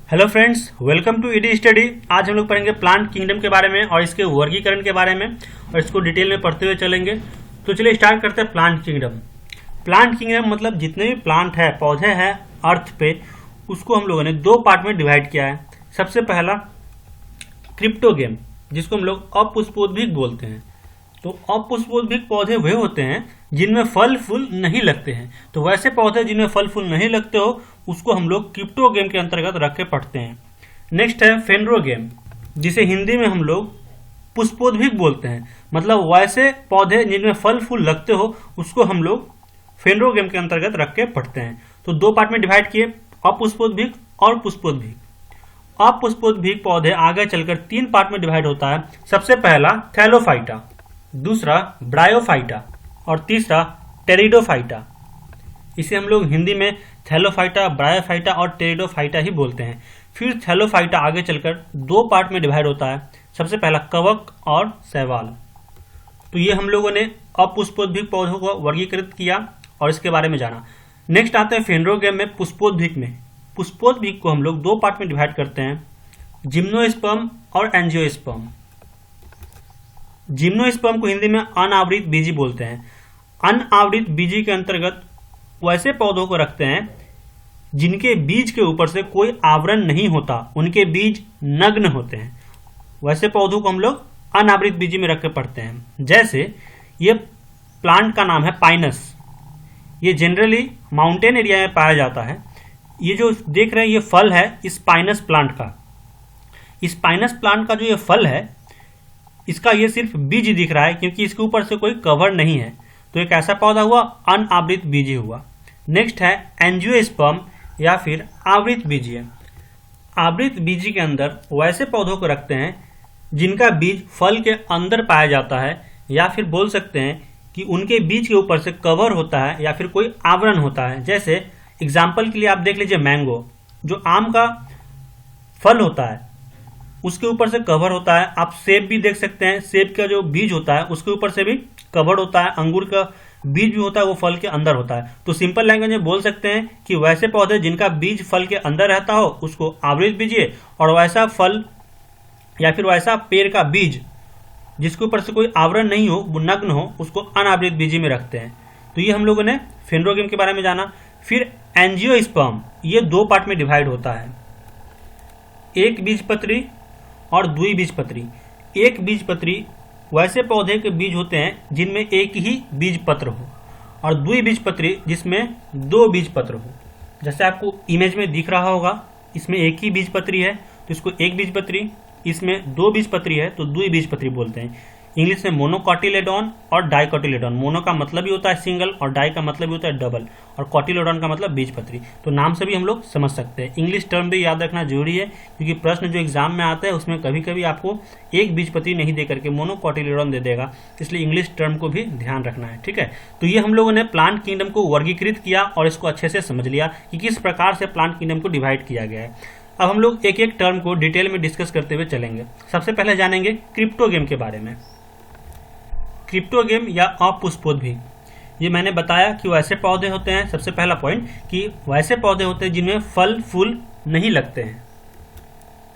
Hello friends, welcome to ED study. आज हम लोग पढ़ेंगे प्लांट किंगडम के बारे में और इसके वर्गीकरण के बारे में और इसको डिटेल में पढ़ते हुए चलेंगे। तो चलिए स्टार्ट करते हैं प्लांट किंगडम। प्लांट किंगडम मतलब जितने भी प्लांट है, पौधे हैं अर्थ पे, उसको हम लोगों ने दो पार्ट में डिवाइड किया है। सबसे पहला क्रिप्टोगेम, जिसको हम लोग अपुष्पोद्भिक बोलते हैं। तो अपुष्पोद्भिक पौधे वे होते हैं जिनमें फल फूल नहीं लगते हैं। तो वैसे पौधे जिनमें फल फूल नहीं लगते हो उसको हम लोग क्रिप्टोगेम के अंतर्गत रख के पढ़ते हैं। नेक्स्ट है फेंड्रोगेम, जिसे हिंदी में हम लोग पुष्पोद्भिक बोलते हैं। मतलब वैसे पौधे जिनमें फल फूल लगते हो उसको हम लोग फेंड्रोगेम के अंतर्गत रख के पढ़ते हैं। तो दो पार्ट में डिवाइड किए, अपुष्पोद्भिक और पुष्पोद्भिक। अपुष्पोद्भिक पौधे आगे चलकर तीन पार्ट में डिवाइड होता है। सबसे पहला थैलोफाइटा, दूसरा ब्रायोफाइटा और तीसरा टेरिडोफाइटा। इसे हम लोग हिंदी में थैलोफाइटा, ब्रायोफाइटा और टेरिडोफाइटा ही बोलते हैं। फिर थैलोफाइटा आगे चलकर दो पार्ट में डिवाइड होता है। सबसे पहला कवक और शैवाल। तो ये हम लोगों ने अपुष्पोद्भिक पौधों को वर्गीकृत किया और इसके बारे में जाना। नेक्स्ट आते हैं फेंड्रोगेम में पुष्पोद्भिक में। पुष्पोद्भिक को हम लोग दो पार्ट में डिवाइड करते हैं, जिम्नोस्पर्म और एंजियोस्पर्म। जिम्नोस्पर्म को हिंदी में अनावृत बीजी बोलते हैं। अनावृत बीजी के अंतर्गत वैसे पौधों को रखते हैं जिनके बीज के ऊपर से कोई आवरण नहीं होता, उनके बीज नग्न होते हैं। वैसे पौधों को हम लोग अनावृत बीजी में रख के पढ़ते हैं। जैसे ये प्लांट का नाम है पाइनस। ये जनरली माउंटेन एरिया में पाया जाता है। ये जो देख रहे हैं ये फल है इस पाइनस प्लांट का। इस पाइनस प्लांट का जो ये फल है, इसका ये सिर्फ बीज दिख रहा है क्योंकि इसके ऊपर से कोई कवर नहीं है। तो एक ऐसा पौधा हुआ अनावृत बीजी हुआ। नेक्स्ट है एंजियोस्पर्म या फिर आवृत बीजीय। आवृत बीजी के अंदर वैसे पौधों को रखते हैं जिनका बीज फल के अंदर पाया जाता है, या फिर बोल सकते हैं कि उनके बीज के ऊपर से कवर होता है या फिर कोई आवरण होता है। जैसे एग्जाम्पल के लिए आप देख लीजिए मैंगो, जो आम का फल होता है उसके ऊपर से कवर होता है। आप सेब भी देख सकते हैं, सेब का जो बीज होता है उसके ऊपर से भी कवर होता है। अंगूर का बीज भी होता है, वो फल के अंदर होता है। तो सिंपल लैंग्वेज में बोल सकते हैं कि वैसे पौधे जिनका बीज फल के अंदर रहता हो उसको आवृत बीजीय, और वैसा फल या फिर वैसा पेड़ का बीज जिसके ऊपर से कोई आवरण नहीं हो, वो नग्न हो, उसको अनावृत बीजी में रखते हैं। तो ये हम लोगों ने फेंड्रोगेम के बारे में जाना। फिर एंजियोस्पर्म, ये दो पार्ट में डिवाइड होता है, एक बीजपत्री और द्विबीजपत्री। एक बीजपत्री वैसे पौधे के बीज होते हैं जिनमें एक ही बीज पत्र हो, और द्विबीजपत्री जिसमें दो बीज पत्र हो। जैसे आपको इमेज में दिख रहा होगा, इसमें एक ही बीजपत्री है तो इसको एक बीजपत्री, इसमें दो बीजपत्री है तो द्विबीजपत्री बोलते हैं। इंग्लिश में मोनोकॉटिलेडॉन और डाइकॉटिलेडॉन। मोनो का मतलब ही होता है सिंगल और डाई का मतलब ही होता है डबल, और कॉटिलेडॉन का मतलब बीजपत्री। तो नाम से भी हम लोग समझ सकते हैं। इंग्लिश टर्म भी याद रखना जरूरी है क्योंकि प्रश्न जो एग्जाम में आता है उसमें कभी कभी आपको एक बीजपत्री नहीं दे करके मोनोकॉटिलेडॉन दे देगा, इसलिए इंग्लिश टर्म को भी ध्यान रखना है। ठीक है, तो ये हम लोगों ने प्लांट किंगडम को वर्गीकृत किया और इसको अच्छे से समझ लिया कि किस प्रकार से प्लांट किंगडम को डिवाइड किया गया है। अब हम लोग एक एक टर्म को डिटेल में डिस्कस करते हुए चलेंगे। सबसे पहले जानेंगे क्रिप्टोगेम के बारे में। क्रिप्टोगेम या अपुष्पोद्भिक, ये मैंने बताया कि वैसे पौधे होते हैं। सबसे पहला पॉइंट कि वैसे पौधे होते हैं जिनमें फल फूल नहीं लगते हैं।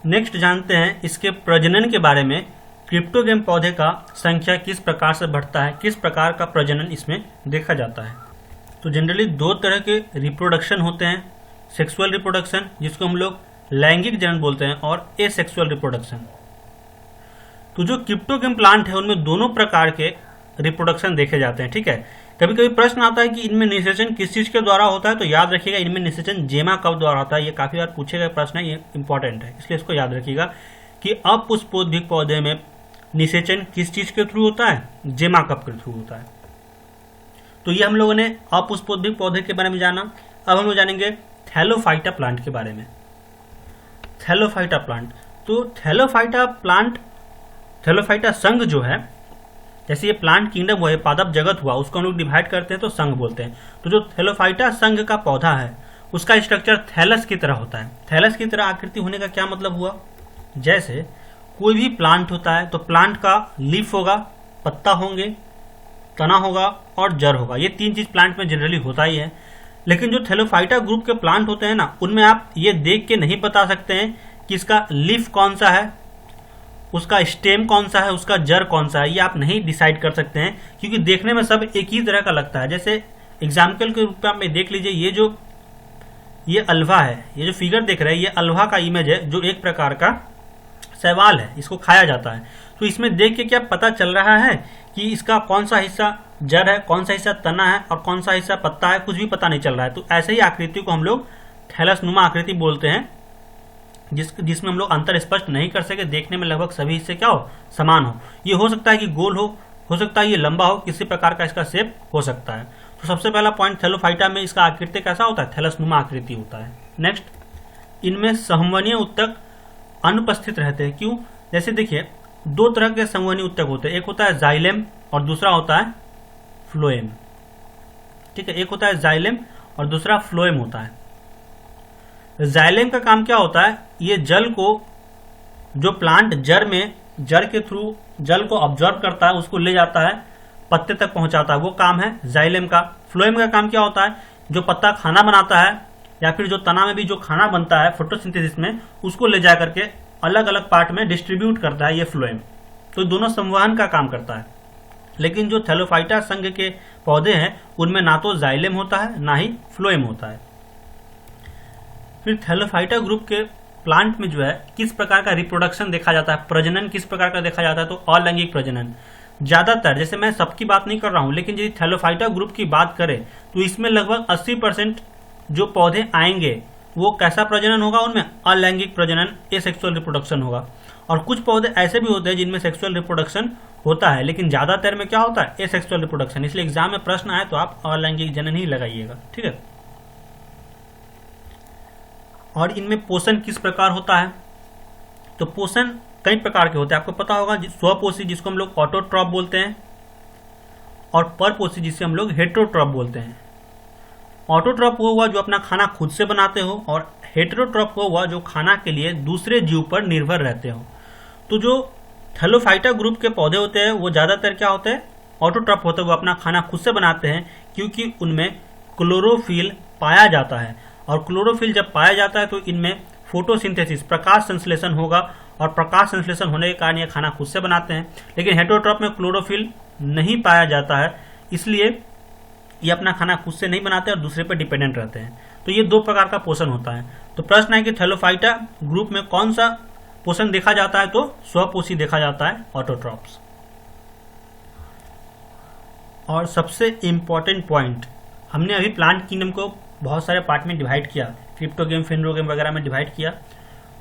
नेक्स्ट जानते हैं इसके प्रजनन के बारे में। क्रिप्टोगेम पौधे का संख्या किस प्रकार से बढ़ता है, किस प्रकार का प्रजनन इसमें देखा जाता है। तो जनरली दो तरह के रिप्रोडक्शन होते हैं, सेक्सुअल रिप्रोडक्शन जिसको हम लोग लैंगिक जनन बोलते हैं, और एसेक्सुअल रिप्रोडक्शन। तो जो क्रिप्टोगेम प्लांट है उनमें दोनों प्रकार के रिप्रोडक्शन देखे जाते हैं। ठीक है, कभी कभी प्रश्न आता है कि इनमें निषेचन किस चीज के द्वारा होता है, तो याद रखिएगा इनमें निषेचन जेमा कब द्वारा होता है। ये काफी बार पूछे गए प्रश्न है, ये इंपॉर्टेंट है, इसलिए इसको याद रखिएगा कि अपुष्पोद्भिक पौधे में निषेचन किस चीज के थ्रू होता है, जेमा कप के थ्रू होता है। तो ये हम लोगों ने अपुष्पोद्भिक पौधे के बारे में जाना। अब हम लोग जानेंगे थैलोफाइटा प्लांट के बारे में। थैलोफाइटा प्लांट, तो थैलोफाइटा प्लांट, थैलोफाइटा संघ जो है, जैसे ये प्लांट किंगडम हुआ, पादप जगत हुआ, उसको हम लोग डिवाइड करते हैं तो संघ बोलते हैं। तो जो थैलोफाइटा संघ का पौधा है उसका स्ट्रक्चर थैलस की तरह होता है। थैलस की तरह आकृति होने का क्या मतलब हुआ, जैसे कोई भी प्लांट होता है तो प्लांट का लीफ होगा, पत्ता होंगे, तना होगा और जड़ होगा। ये तीन चीज प्लांट में जनरली होता ही है। लेकिन जो थैलोफाइटा ग्रुप के प्लांट होते हैं ना, उनमें आप ये देख के नहीं बता सकते हैं कि इसका लीफ कौन सा है, उसका स्टेम कौन सा है, उसका जड़ कौन सा है, ये आप नहीं डिसाइड कर सकते हैं, क्योंकि देखने में सब एक ही तरह का लगता है। जैसे एग्जाम्पल के रूप में आप देख लीजिए, ये अल्वा है, ये जो फिगर देख रहे हैं ये अल्वा का इमेज है, जो एक प्रकार का शैवाल है, इसको खाया जाता है। तो इसमें देख के क्या पता चल रहा है कि इसका कौन सा हिस्सा जड़ है, कौन सा हिस्सा तना है और कौन सा हिस्सा पत्ता है, कुछ भी पता नहीं चल रहा है। तो ऐसे ही आकृति को हम लोग थैलसनुमा आकृति बोलते हैं, जिसमें हम लोग अंतर स्पष्ट नहीं कर सके, देखने में लगभग सभी हिस्से क्या हो, समान हो। ये हो सकता है कि गोल हो सकता है ये लंबा हो, किसी प्रकार का इसका शेप हो सकता है। तो सबसे पहला पॉइंट, थैलोफाइटा में इसका आकृति कैसा होता है, थैलसनुमा आकृति होता है। नेक्स्ट, इनमें संवहनीय ऊतक अनुपस्थित रहते हैं। क्यों? जैसे देखिए, दो तरह के संवहनीय ऊतक होते हैं, एक होता है जाइलेम और दूसरा होता है फ्लोएम। ठीक है, एक होता है जाइलेम और दूसरा फ्लोएम होता है। जाइलेम का काम क्या होता है, ये जल को, जो प्लांट जड़ के थ्रू जल को ऑब्जर्व करता है, उसको ले जाता है, पत्ते तक पहुंचाता है, वो काम है जाइलेम का। फ्लोएम का काम क्या होता है, जो पत्ता खाना बनाता है या फिर जो तना में भी जो खाना बनता है फोटोसिंथेसिस में, उसको ले जा करके अलग अलग पार्ट में डिस्ट्रीब्यूट करता है ये फ्लोएम। तो दोनों संवहन का काम करता है। लेकिन जो थैलोफाइटा संघ के पौधे हैं उनमें ना तो जाइलेम होता है ना ही फ्लोएम होता है। फिर थैलोफाइटा ग्रुप के प्लांट में जो है किस प्रकार का रिप्रोडक्शन देखा जाता है, प्रजनन किस प्रकार का देखा जाता है, तो अलैंगिक प्रजनन ज्यादातर। जैसे मैं सबकी बात नहीं कर रहा हूं, लेकिन यदि थैलोफाइटा ग्रुप की बात करें तो इसमें लगभग 80% जो पौधे आएंगे वो कैसा प्रजनन होगा, उनमें अलैंगिक प्रजनन, एसेक्सुअल रिप्रोडक्शन होगा। और कुछ पौधे ऐसे भी होते हैं जिनमें सेक्सुअल रिप्रोडक्शन होता है, लेकिन ज्यादातर में क्या होता है, एसेक्सुअल रिप्रोडक्शन। इसलिए एग्जाम में प्रश्न आए तो आप अलैंगिक जनन ही लगाइएगा। ठीक है। और इनमें पोषण किस प्रकार होता है, तो पोषण कई प्रकार के होते हैं। आपको पता होगा, स्वपोषी जिसको हम लोग ऑटोट्रॉप बोलते हैं, और परपोषी जिसे हम लोग हेटेरोट्रॉप बोलते हैं। ऑटोट्रॉप वो हुआ जो अपना खाना खुद से बनाते हो, और हेटेरोट्रॉप वो हुआ जो खाना के लिए दूसरे जीव पर निर्भर रहते हो। तो जो थैलोफाइटा ग्रुप के पौधे होते हैं वो ज्यादातर क्या होते हैं, ऑटोट्रॉप होते हैं, वो अपना खाना खुद से बनाते हैं, क्योंकि उनमें क्लोरोफिल पाया जाता है। और क्लोरोफिल जब पाया जाता है तो इनमें फोटोसिंथेसिस, प्रकाश संश्लेषण होगा, और प्रकाश संश्लेषण होने के कारण ये खाना खुद से बनाते हैं। लेकिन हेटेरोट्रॉप में क्लोरोफिल नहीं पाया जाता है, इसलिए ये अपना खाना खुद से नहीं बनाते और दूसरे पर डिपेंडेंट रहते हैं। तो ये दो प्रकार का पोषण होता है। तो प्रश्न है कि थैलोफाइटा ग्रुप में कौन सा पोषण देखा जाता है, तो स्वपोषी देखा जाता है, ऑटोट्रॉप्स। और सबसे इंपॉर्टेंट पॉइंट, हमने अभी प्लांट किंगडम को बहुत सारे पार्ट में डिवाइड किया, क्रिप्टोगेम, फेनरोगेम वगैरह में डिवाइड किया।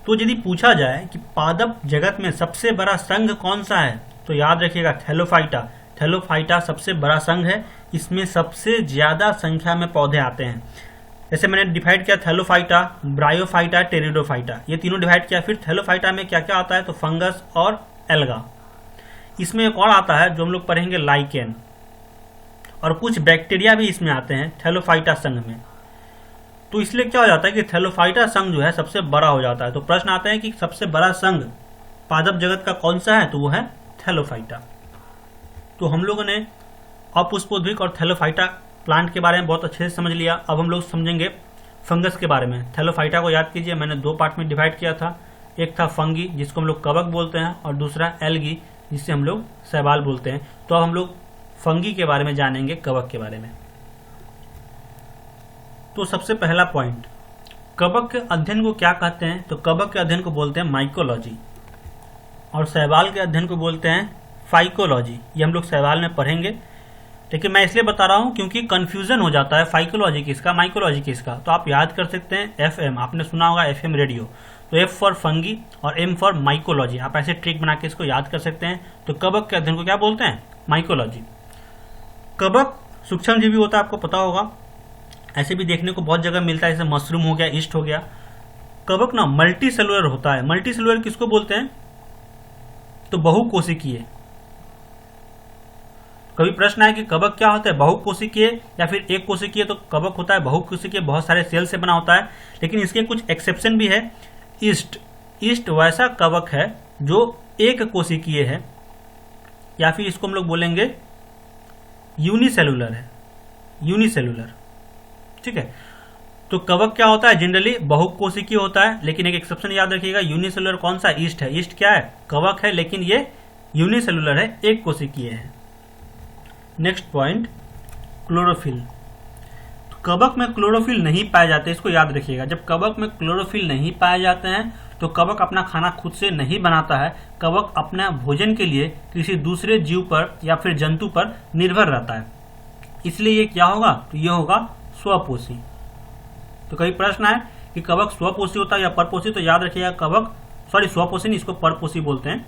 तो यदि पूछा जाए कि पादप जगत में सबसे बड़ा संघ कौन सा है, तो याद रखिएगा थैलोफाइटा। थैलोफाइटा सबसे बड़ा संघ है, इसमें सबसे ज्यादा संख्या में पौधे आते हैं। जैसे मैंने डिवाइड किया थैलोफाइटा, ब्रायोफाइटा, टेरिडोफाइटा, ये तीनों डिवाइड किया। फिर थैलोफाइटा में क्या क्या आता है, तो फंगस और एल्गा। इसमें एक और आता है जो हम लोग पढ़ेंगे, लाइकेन, और कुछ बैक्टीरिया भी इसमें आते हैं थैलोफाइटा संघ में। तो इसलिए क्या हो जाता है कि थैलोफाइटा संघ जो है सबसे बड़ा हो जाता है। तो प्रश्न आता है कि सबसे बड़ा संघ पादप जगत का कौन सा है, तो वो है थैलोफाइटा। तो हम लोगों ने अपुष्पोद्भिक और थैलोफाइटा प्लांट के बारे में बहुत अच्छे से समझ लिया। अब हम लोग समझेंगे फंगस के बारे में। थैलोफाइटा को याद कीजिए, मैंने दो पार्ट में डिवाइड किया था। एक था फंगी, जिसको हम लोग कवक बोलते हैं, और दूसरा एल्गी, जिसे हम लोग शैवाल बोलते हैं। तो अब हम लोग फंगी के बारे में जानेंगे, कवक के बारे में। तो सबसे पहला पॉइंट, कवक के अध्ययन को क्या कहते हैं, तो कवक के अध्ययन को बोलते हैं माइकोलॉजी, और शैवाल के अध्ययन को बोलते हैं फाइकोलॉजी। ये हम लोग शैवाल में पढ़ेंगे, लेकिन मैं इसलिए बता रहा हूं क्योंकि कंफ्यूजन हो जाता है, फाइकोलॉजी किसका, माइकोलॉजी किसका। तो आप याद कर सकते हैं FM, आपने सुना होगा FM रेडियो। तो F फॉर फंगी और M फॉर माइकोलॉजी, आप ऐसे ट्रिक बना के इसको याद कर सकते हैं। तो कवक के अध्ययन को क्या बोलते हैं, माइकोलॉजी। कवक सूक्ष्म जीवी होता है, आपको पता होगा, ऐसे भी देखने को बहुत जगह मिलता है, जैसे मशरूम हो गया, ईस्ट हो गया। कवक ना मल्टी सेलुलर होता है। मल्टी सेलुलर किसको बोलते हैं, तो बहुकोशिकीय। कभी प्रश्न है कि कवक क्या होता है, बहुकोशिकीय या फिर एक कोशिकीय, तो कवक होता है बहुकोशिकीय, बहुत सारे सेल से बना होता है। लेकिन इसके कुछ एक्सेप्शन भी है। ईस्ट वैसा कवक है जो एक कोशिकीय है, या फिर इसको हम लोग बोलेंगे यूनिसेलुलर है, यूनिसेलुलर। ठीक है। तो कवक क्या होता है, जनरली बहुकोशिकीय होता है, लेकिन एक एक्सेप्शन याद रखिएगा, यूनिसेलुलर कौन सा, ईस्ट है। ईस्ट क्या है, कवक है, लेकिन ये यूनिसेलुलर है, एक कोशिकीय है। Next point, chlorophyll. तो कवक में क्लोरोफिल नहीं पाए जाते, इसको याद रखिएगा। जब कवक में क्लोरोफिल नहीं पाए जाते हैं तो कवक अपना खाना खुद से नहीं बनाता है, कवक अपना भोजन के लिए किसी दूसरे जीव पर या फिर जंतु पर निर्भर रहता है, इसलिए ये क्या होगा, तो ये होगा स्वपोषी। तो कई प्रश्न है कि कवक स्वपोषी होता है या परपोषी, तो याद रखिएगा कवक, सॉरी स्वपोषी नहीं, इसको परपोषी बोलते हैं।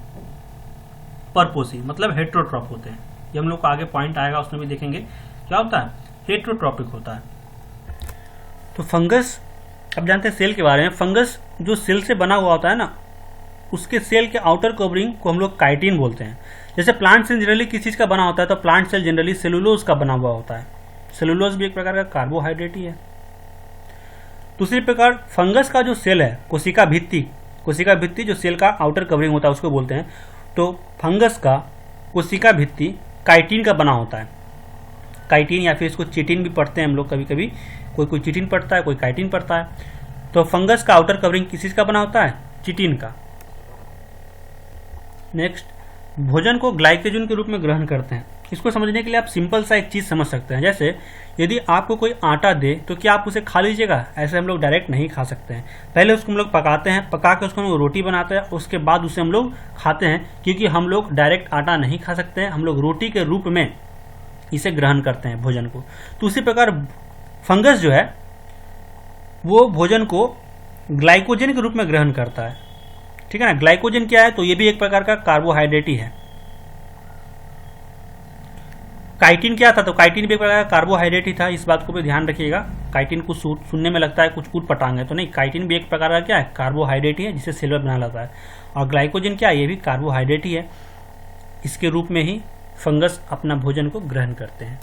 परपोषी मतलब हेट्रोट्रॉप होते हैं, ये हम लोग को आगे पॉइंट आएगा उसमें भी देखेंगे क्या होता है, हेट्रोट्रॉपिक होता है। तो फंगस, अब जानते हैं सेल के बारे में। फंगस जो सेल से बना हुआ होता है ना, उसके सेल के आउटर कवरिंग को हम लोग काइटिन बोलते हैं। जैसे प्लांट सेल जनरली किस चीज का बना होता है, तो प्लांट सेल जनरली सेलुलोज का बना हुआ होता है। सेलुलोज भी एक प्रकार का कार्बोहाइड्रेट ही है। दूसरी प्रकार फंगस का जो सेल है, कोशिका भित्ति, कोशिका भित्ति जो सेल का आउटर कवरिंग होता है उसको बोलते हैं। तो फंगस का कोशिका भित्ति काइटिन का बना होता है। काइटिन या फिर इसको चिटिन भी पढ़ते हैं हम लोग कभी कभी, कोई चिटिन पढ़ता है, कोई काइटिन पढ़ता है। तो फंगस का आउटर कवरिंग किस चीज का बना होता है, चिटिन का। नेक्स्ट, भोजन को ग्लाइकोजन के रूप में ग्रहण करते हैं। इसको समझने के लिए आप सिंपल सा एक चीज समझ सकते हैं। जैसे यदि आपको कोई आटा दे तो क्या आप उसे खा लीजिएगा, ऐसे हम लोग डायरेक्ट नहीं खा सकते हैं। पहले उसको हम लोग पकाते हैं, पका के उसको हम लोग रोटी बनाते हैं, उसके बाद उसे हम लोग खाते हैं, क्योंकि हम लोग डायरेक्ट आटा नहीं खा सकते हैं, हम लोग रोटी के रूप में इसे ग्रहण करते हैं भोजन को। तो उसी प्रकार फंगस जो है वो भोजन को ग्लाइकोजन के रूप में ग्रहण करता है, ठीक है ना। ग्लाइकोजन क्या है, तो ये भी एक प्रकार का कार्बोहाइड्रेट ही है। काइटिन क्या था, तो काइटिन भी एक प्रकार का कार्बोहाइड्रेट ही था, इस बात को भी ध्यान रखिएगा। काइटिन को सुनने में लगता है कुछ ऊट पटांग है, तो नहीं, काइटिन भी एक प्रकार का क्या है, कार्बोहाइड्रेट ही है, जिसे सेल में बना लाता है। और ग्लाइकोजन क्या है, ये भी कार्बोहाइड्रेट ही है। इसके रूप में ही फंगस अपना भोजन को ग्रहण करते हैं।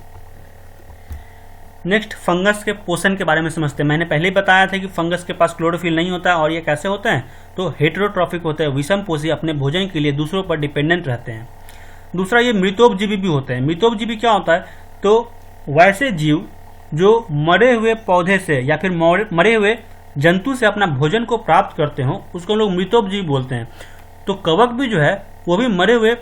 नेक्स्ट, फंगस के पोषण के बारे में समझते हैं। मैंने पहले ही बताया था कि फंगस के पास क्लोरोफिल नहीं होता है, और ये कैसे होते हैं, तो हेटेरोट्रॉफिक होते हैं, विषमपोषी, अपने भोजन के लिए दूसरों पर डिपेंडेंट रहते हैं। दूसरा, ये मृतोपजीवी भी होते हैं। मृतोपजीवी क्या होता है, तो वैसे जीव जो मरे हुए पौधे से या फिर मरे हुए जंतु से अपना भोजन को प्राप्त करते हो, उसको लोग मृतोपजीवी बोलते हैं। तो कवक भी जो है वो भी मरे हुए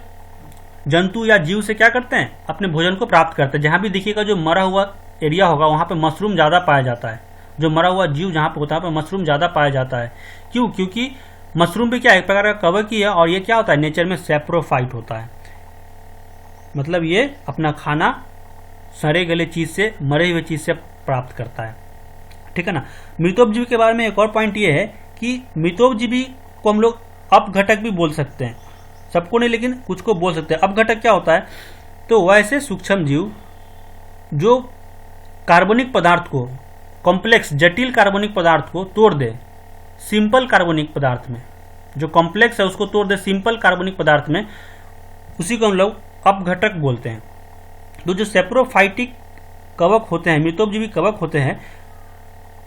जंतु या जीव से क्या करते हैं, अपने भोजन को प्राप्त करते हैं। जहां भी देखिएगा जो मरा हुआ एरिया होगा वहां पे मशरूम ज्यादा पाया जाता है, जो मरा हुआ जीव जहां पे होता है वहां पे मशरूम ज्यादा पाया जाता है। क्यों, क्योंकि मशरूम भी क्या है, एक प्रकार का कवक ही है, और ये क्या होता है, नेचर में सैप्रोफाइट होता है, मतलब ये अपना खाना सड़े गले चीज से, मरे हुए चीज से प्राप्त करता है, ठीक है ना। मृतोपजीवी के बारे में एक और पॉइंट ये है कि मृतोपजीवी को हम लोग अपघटक भी बोल सकते हैं, सबको नहीं लेकिन कुछ को बोल सकते हैं। अपघटक क्या होता है, तो वैसे सूक्ष्म जीव जो कार्बनिक पदार्थ को, कॉम्प्लेक्स जटिल कार्बनिक पदार्थ को तोड़ दे सिंपल कार्बनिक पदार्थ में, जो कॉम्प्लेक्स है उसको तोड़ दे सिंपल कार्बनिक पदार्थ में, उसी को हम लोग अपघटक बोलते हैं। तो जो सेप्रोफाइटिक कवक होते हैं, मृतोपजीवी कवक होते हैं,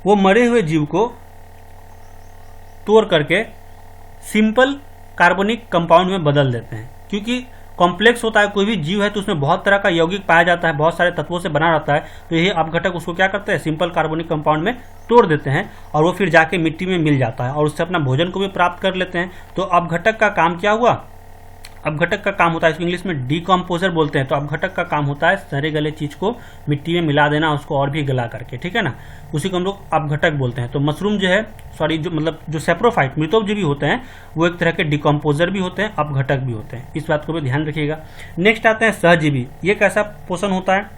वो मरे हुए जीव को तोड़ करके सिंपल कार्बनिक कंपाउंड में बदल देते हैं। क्योंकि कॉम्प्लेक्स होता है, कोई भी जीव है तो उसमें बहुत तरह का यौगिक पाया जाता है, बहुत सारे तत्वों से बना रहता है, तो यही अपघटक उसको क्या करते हैं, सिंपल कार्बनिक कंपाउंड में तोड़ देते हैं, और वो फिर जाके मिट्टी में मिल जाता है और उससे अपना भोजन को भी प्राप्त कर लेते हैं। तो अपघटक का काम क्या हुआ, अपघटक का काम होता है, इसको इंग्लिश में डीकम्पोजर बोलते हैं। तो अपघटक का काम होता है सड़े गले चीज को मिट्टी में मिला देना, उसको और भी गला करके, ठीक है ना, उसी को हम लोग अपघटक बोलते हैं। तो मशरूम जो है, सॉरी जो मतलब जो सेप्रोफाइट मृतोपजीवी होते हैं, वो एक तरह के डिकम्पोजर भी होते हैं, अपघटक भी होते हैं, इस बात को भी ध्यान रखिएगा। नेक्स्ट आते हैं सहजीवी। ये कैसा पोषण होता है,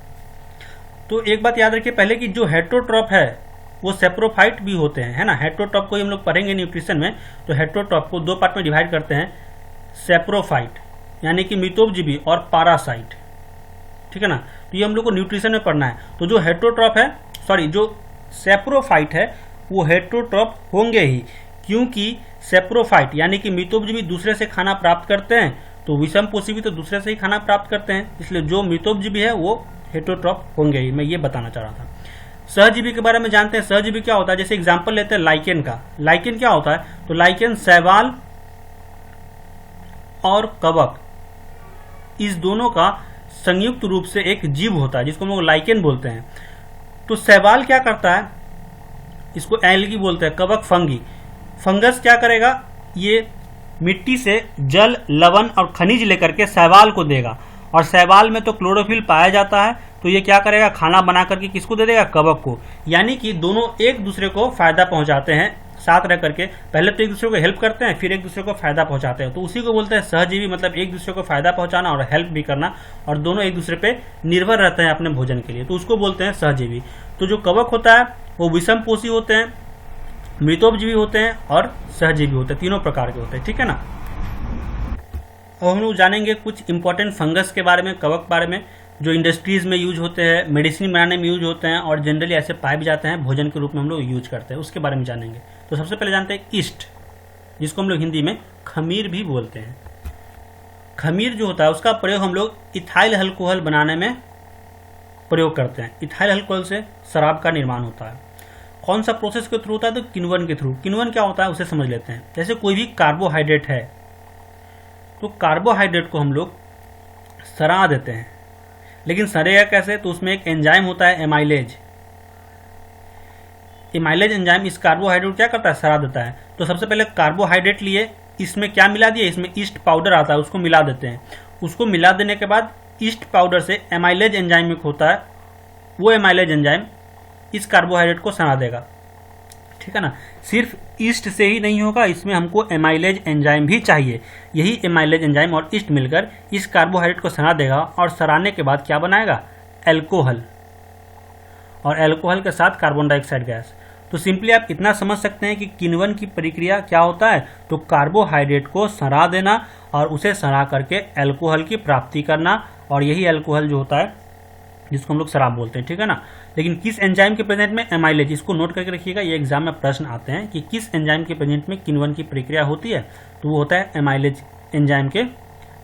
तो एक बात याद रखिए पहले कि जो हेटेरोट्रॉप है वो सेप्रोफाइट भी होते हैं, है ना। हेटेरोट्रॉप को हम लोग पढ़ेंगे न्यूट्रिशन में, तो हेटेरोट्रॉप को दो पार्ट में डिवाइड करते हैं, सेप्रोफाइट यानी कि मृतोपजीवी और पैरासाइट, ठीक है ना। तो ये हम लोग को न्यूट्रिशन में पढ़ना है। तो जो हेटेरोट्रॉप है, सॉरी जो सेप्रोफाइट है, वो हेटेरोट्रॉप होंगे ही, क्योंकि सेप्रोफाइट यानी कि मृतोपजीवी दूसरे से खाना प्राप्त करते हैं, तो विषमपोषी भी तो दूसरे से ही खाना प्राप्त करते हैं, इसलिए जो मृतोपजीवी है वो हेटेरोट्रॉप होंगे ही। मैं ये बताना चाह रहा था। सहजीवी के बारे में जानते हैं। सहजीवी क्या होता है, जैसे एग्जाम्पल लेते हैं लाइकेन का। लाइकेन क्या होता है, तो लाइकेन शैवाल और कवक इस दोनों का संयुक्त रूप से एक जीव होता है, जिसको हम लोग लाइकेन बोलते हैं। तो शैवाल क्या करता है, इसको एल्गी बोलते हैं, कवक फंगी। फंगस क्या करेगा, ये मिट्टी से जल, लवण और खनिज लेकर के शैवाल को देगा, और शैवाल में तो क्लोरोफिल पाया जाता है, तो ये क्या करेगा, खाना बना करके किसको दे देगा, कवक को। यानी कि दोनों एक दूसरे को फायदा पहुंचाते हैं साथ रह करके। पहले तो एक दूसरे को हेल्प करते हैं, फिर एक दूसरे को फायदा पहुंचाते हैं, तो उसी को बोलते हैं सहजीवी। मतलब एक दूसरे को फायदा पहुंचाना और हेल्प भी करना, और दोनों एक दूसरे पे निर्भर रहते हैं अपने भोजन के लिए, तो उसको बोलते हैं सहजीवी। तो जो कवक होता है वो विषमपोषी होते हैं, मृतोपजीवी होते हैं और सहजीवी होते हैं, तीनों प्रकार के होते हैं, ठीक है ना। अब हम लोग जानेंगे कुछ इंपॉर्टेंट फंगस के बारे में, कवक बारे में, जो इंडस्ट्रीज में यूज होते हैं, मेडिसिन बनाने में यूज होते हैं, और जनरली ऐसे पाए भी जाते हैं, भोजन के रूप में हम लोग यूज करते हैं, उसके बारे में जानेंगे। तो सबसे पहले जानते हैं ईस्ट, जिसको हम लोग हिंदी में खमीर भी बोलते हैं। खमीर जो होता है उसका प्रयोग हम लोग इथाइल अल्कोहल बनाने में प्रयोग करते हैं। इथाइल अल्कोहल से शराब का निर्माण होता है। कौन सा प्रोसेस के थ्रू होता है, तो किण्वन के थ्रू। किण्वन क्या होता है उसे समझ लेते हैं। जैसे कोई भी कार्बोहाइड्रेट है, तो कार्बोहाइड्रेट को हम लोग सड़ा देते हैं, लेकिन सड़ेगा कैसे, तो उसमें एक एंजाइम होता है एमाइलेज। एमाइलेज एंजाइम इस कार्बोहाइड्रेट क्या करता है, सड़ा देता है। तो सबसे पहले कार्बोहाइड्रेट लिए, इसमें क्या मिला दिया, इसमें ईस्ट पाउडर आता है, उसको मिला देते हैं। उसको मिला देने के बाद ईस्ट पाउडर से एमाइलेज एंजाइम एक होता है, वो एमाइलेज एंजाइम इस कार्बोहाइड्रेट को सड़ा देगा, ठीक है ना। सिर्फ ईस्ट से ही नहीं होगा, इसमें हमको एमाइलेज एंजाइम भी चाहिए। यही एमाइलेज एंजाइम और ईस्ट मिलकर इस कार्बोहाइड्रेट को सड़ा देगा, और सड़ाने के बाद क्या बनाएगा, एल्कोहल, और एल्कोहल के साथ कार्बन डाइऑक्साइड गैस। तो सिंपली आप इतना समझ सकते हैं कि किण्वन की प्रक्रिया क्या होता है, तो कार्बोहाइड्रेट को सड़ा देना और उसे सड़ा करके एल्कोहल की प्राप्ति करना, और यही एल्कोहल जो होता है जिसको हम लोग शराब बोलते हैं, ठीक है ना। लेकिन किस एंजाइम के प्रेजेंट में, एमाइलेज, इसको नोट करके रखिएगा, ये एग्जाम में प्रश्न आते हैं कि किस एंजाइम के प्रेजेंट में किण्वन की प्रक्रिया होती है, तो वो होता है एमाइलेज एंजाइम के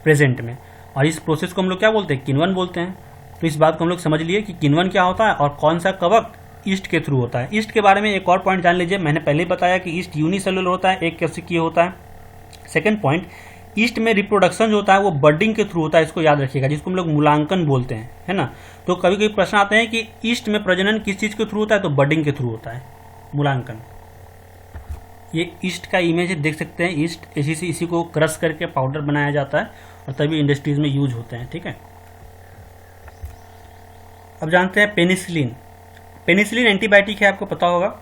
प्रेजेंट में, और इस प्रोसेस को हम लोग क्या बोलते हैं, किण्वन बोलते हैं। तो इस बात को हम लोग समझ लिए कि किण्वन क्या होता है और कौन सा कवक ईस्ट के थ्रू होता है। ईस्ट के बारे में एक और पॉइंट जान लीजिए, मैंने पहले ही बताया कि ईस्ट यूनिसेलुलर होता है, एक कोशिकीय होता है। सेकेंड पॉइंट, ईस्ट में रिप्रोडक्शन जो होता है वो बर्डिंग के थ्रू होता है, इसको याद रखिएगा, जिसको हम लोग मूलांकन बोलते हैं, है ना। तो कभी कभी प्रश्न आते हैं कि ईस्ट में प्रजनन किस चीज के थ्रू होता है, तो बर्डिंग के थ्रू होता है, मूलांकन। ये ईस्ट का इमेज है, देख सकते हैं, ईस्ट इसी को क्रश करके पाउडर बनाया जाता है और तभी इंडस्ट्रीज में यूज होते हैं, ठीक है। अब जानते हैं पेनिसिलिन। पेनिसिलिन एंटीबायोटिक है, आपको पता होगा।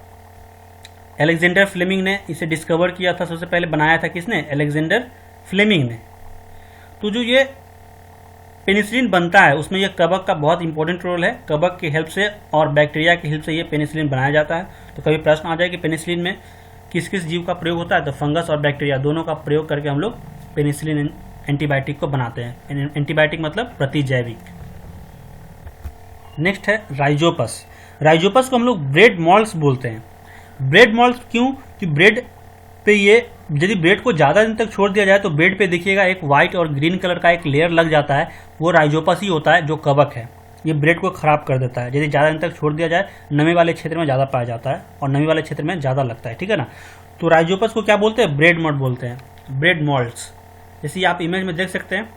अलेक्जेंडर फ्लेमिंग ने इसे डिस्कवर किया था, सबसे पहले बनाया था किसने, अलेक्जेंडर फ्लेमिंग ने। तो जो ये पेनिसिलिन बनता है उसमें ये कवक का बहुत इंपॉर्टेंट रोल है। कवक की हेल्प से और बैक्टीरिया की हेल्प से ये पेनिसिलिन बनाया जाता है। तो कभी प्रश्न आ जाए कि पेनिसिलिन में किस किस जीव का प्रयोग होता है, तो फंगस और बैक्टीरिया दोनों का प्रयोग करके हम लोग पेनिसिलिन एंटीबायोटिक को बनाते हैं। एंटीबायोटिक मतलब प्रतिजैविक। नेक्स्ट है राइजोपस। राइजोपस को हम लोग ब्रेड मॉल्स बोलते हैं। ब्रेड मॉल्स क्यों, कि ब्रेड पे ये, यदि ब्रेड को ज़्यादा दिन तक छोड़ दिया जाए तो ब्रेड पे देखिएगा एक व्हाइट और ग्रीन कलर का एक लेयर लग जाता है, वो राइजोपस ही होता है, जो कवक है। ये ब्रेड को खराब कर देता है, यदि ज़्यादा दिन तक छोड़ दिया जाए। नमी वाले क्षेत्र में ज़्यादा पाया जाता है और नमी वाले क्षेत्र में ज़्यादा लगता है, ठीक है ना। तो राइजोपस को क्या बोलते हैं, ब्रेड मॉल्ट बोलते हैं, ब्रेड मॉल्ट्स। जैसे आप इमेज में देख सकते हैं,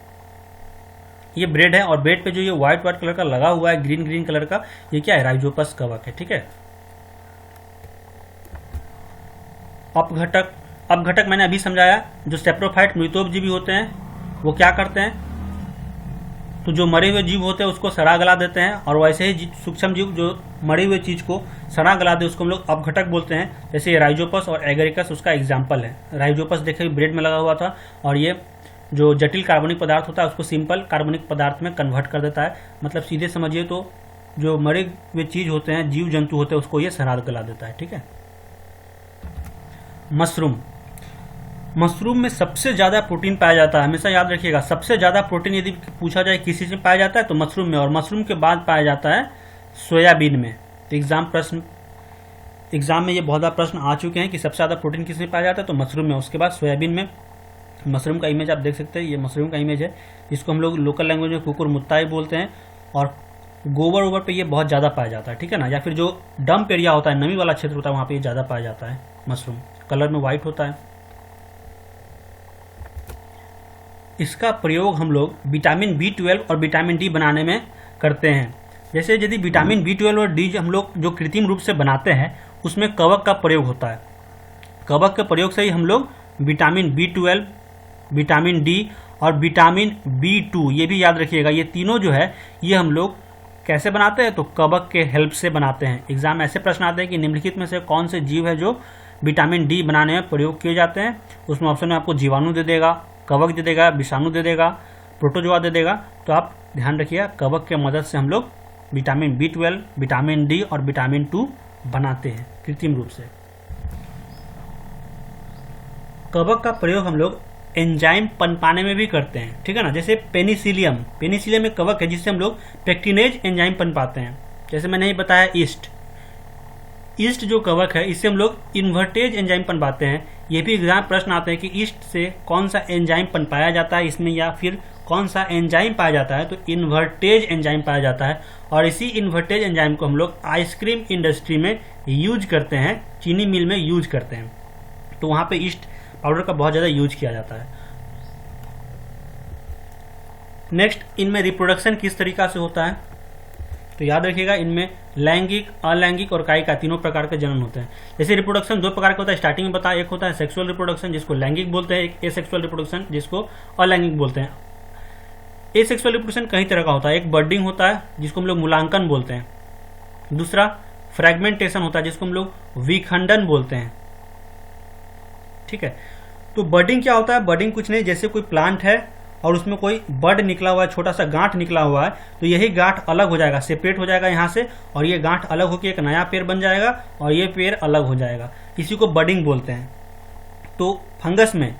ये ब्रेड है और ब्रेड पे जो ये व्हाइट कलर का लगा हुआ है, ग्रीन ग्रीन कलर का, ये क्या है, राइजोपस कवक है, ठीक है। अपघटक। अपघटक मैंने अभी समझाया, जो सेप्रोफाइट मृतोपजीवी होते हैं वो क्या करते हैं, तो जो मरे हुए जीव होते हैं उसको सड़ा गला देते हैं, और वैसे ही सूक्ष्म जीव जो मरे हुए चीज को सड़ा गला दे उसको हम लोग अपघटक बोलते हैं। जैसे ये राइजोपस और एगरिकस उसका एग्जाम्पल है। राइजोपस देखे ब्रेड में लगा हुआ था, और ये जो जटिल कार्बनिक पदार्थ होता है उसको सिंपल कार्बनिक पदार्थ में कन्वर्ट कर देता है। मतलब सीधे समझिए तो जो मरे हुए चीज होते हैं, जीव जंतु होते हैं, उसको ये सड़ा गला देता है, ठीक है। मशरूम। मशरूम में सबसे ज्यादा प्रोटीन पाया जाता है, हमेशा याद रखिएगा। सबसे ज्यादा प्रोटीन यदि पूछा जाए किसी से पाया जाता है तो मशरूम में, और मशरूम के बाद पाया जाता है सोयाबीन में। तो एग्जाम में ये बहुत बार प्रश्न आ चुके हैं कि सबसे ज्यादा प्रोटीन किस में पाया जाता है, तो मशरूम में, उसके बाद सोयाबीन में। मशरूम का इमेज आप देख सकते हैं, ये मशरूम का इमेज है, जिसको हम लोग लोकल लैंग्वेज में कुकुरमुत्ताई बोलते हैं, और गोबर ओबर पे ये बहुत ज़्यादा पाया जाता है, ठीक है ना। या फिर जो डंप एरिया होता है, नमी वाला क्षेत्र होता है, वहाँ पे ये ज़्यादा पाया जाता है मशरूम। कलर में व्हाइट होता है। इसका प्रयोग हम लोग विटामिन B12 और विटामिन D बनाने में करते हैं। जैसे यदि विटामिन B12 और D हम लोग जो कृत्रिम रूप से बनाते हैं उसमें कवक का प्रयोग होता है। कवक के प्रयोग से ही हम लोग विटामिन B12, विटामिन D और विटामिन B2, ये भी याद रखिएगा, ये तीनों जो है ये हम लोग कैसे बनाते हैं, तो कवक के हेल्प से बनाते हैं। एग्जाम ऐसे प्रश्न आते हैं कि निम्नलिखित में से कौन से जीव है जो विटामिन D बनाने में प्रयोग किए जाते हैं। उसमें ऑप्शन में आपको जीवाणु दे देगा, कवक दे देगा, विषाणु दे देगा, प्रोटोजोआ दे देगा। तो आप ध्यान रखिएगा, कवक के मदद से हम लोग विटामिन B12, विटामिन D और विटामिन 2 बनाते हैं कृत्रिम रूप से। कवक का प्रयोग हम लोग एंजाइम पनपाने में भी करते हैं, ठीक है ना। जैसे पेनिसिलियम, पेनिसिलियम एक कवक है जिससे हम लोग पेक्टिनेज एंजाइम पनपाते हैं। जैसे मैंने ही बताया ईस्ट, ईस्ट जो कवक है इससे हम लोग इन्वर्टेज एंजाइम पनपाते हैं। ये भी एग्जाम प्रश्न आते हैं कि ईस्ट से कौन सा एंजाइम पनपाया जाता है इसमें, या फिर कौन सा एंजाइम पाया जाता है, तो इन्वर्टेज एंजाइम पाया जाता है। और इसी इन्वर्टेज एंजाइम को हम लोग आइसक्रीम इंडस्ट्री में यूज करते हैं, चीनी मिल में यूज करते हैं, तो वहां पे ईस्ट पाउडर का बहुत ज्यादा यूज किया जाता है। नेक्स्ट, इनमें रिप्रोडक्शन किस तरीका से होता है, तो याद रखिएगा इनमें लैंगिक, अलैंगिक और कायिका तीनों प्रकार के जनन होते हैं। जैसे रिप्रोडक्शन दो प्रकार का होता है, स्टार्टिंग में बताया, एक होता है सेक्सुअल रिप्रोडक्शन जिसको लैंगिक बोलते हैं, एक एसेक्सुअल रिप्रोडक्शन जिसको अलैंगिक बोलते हैं। एसेक्सुअल रिप्रोडक्शन कई तरह का होता है, एक बर्डिंग होता है जिसको हम लोग मूलांकन बोलते हैं, दूसरा फ्रेगमेंटेशन होता है जिसको हम लोग विखंडन बोलते हैं, ठीक है। तो बर्डिंग क्या होता है, बर्डिंग कुछ नहीं, जैसे कोई प्लांट है और उसमें कोई बड निकला हुआ है, छोटा सा गांठ निकला हुआ है, तो यही गांठ अलग हो जाएगा, सेपरेट हो जाएगा यहाँ से, और ये गांठ अलग होकर एक नया पेड़ बन जाएगा और ये पेड़ अलग हो जाएगा, इसी को बडिंग बोलते हैं। तो फंगस में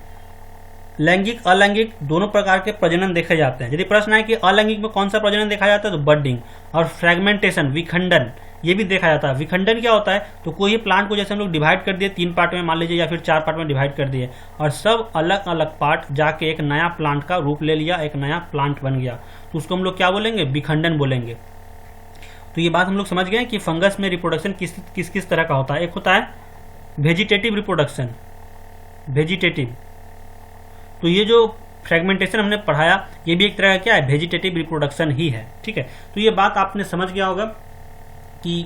लैंगिक अलैंगिक दोनों प्रकार के प्रजनन देखे जाते हैं। यदि प्रश्न है कि अलैंगिक में कौन सा प्रजनन देखा जाता है, तो बडिंग, और फ्रेगमेंटेशन विखंडन ये भी देखा जाता है। विखंडन क्या होता है, तो कोई प्लांट को जैसे हम लोग डिवाइड कर दिए 3 पार्ट में मान लीजिए, या फिर 4 पार्ट में डिवाइड कर दिए, और सब अलग अलग पार्ट जाके एक नया प्लांट का रूप ले लिया, एक नया प्लांट बन गया, तो उसको हम लोग क्या बोलेंगे, विखंडन बोलेंगे। तो ये बात हम लोग समझ गए कि फंगस में रिप्रोडक्शन किस किस तरह का होता है। एक होता है वेजिटेटिव रिप्रोडक्शन, वेजिटेटिव, तो ये जो फ्रेगमेंटेशन हमने पढ़ाया ये भी एक तरह का क्या है, वेजिटेटिव रिप्रोडक्शन ही है, ठीक है। तो ये बात आपने समझ गया होगा कि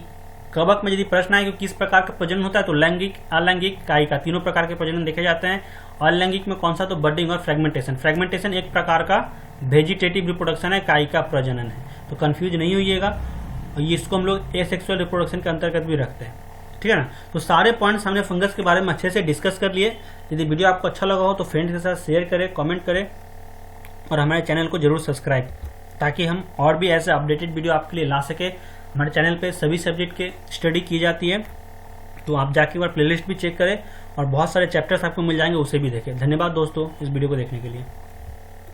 कवक में यदि प्रश्न आए कि किस प्रकार का प्रजनन होता है, तो लैंगिक, अलैंगिक, कायिका तीनों प्रकार के प्रजनन देखे जाते हैं। अलैंगिक में कौन सा, तो बडिंग और फ्रेगमेंटेशन। फ्रेगमेंटेशन एक प्रकार का वेजिटेटिव रिप्रोडक्शन है, कायिका प्रजनन है, तो कंफ्यूज नहीं होइएगा। इसको हम लोग एसेक्सुअल रिप्रोडक्शन के अंतर्गत भी रखते हैं, ठीक है ना। तो सारे पॉइंट्स हमने फंगस के बारे में अच्छे से डिस्कस कर लिए। यदि वीडियो आपको अच्छा लगा हो तो फ्रेंड्स के साथ शेयर करें, कमेंट करें, और हमारे चैनल को जरूर सब्सक्राइब, ताकि हम और भी ऐसे अपडेटेड वीडियो आपके लिए ला सके। हमारे चैनल पे सभी सब्जेक्ट के स्टडी की जाती है, तो आप जाके एक बार प्लेलिस्ट भी चेक करें और बहुत सारे चैप्टर्स आपको मिल जाएंगे, उसे भी देखें। धन्यवाद दोस्तों इस वीडियो को देखने के लिए।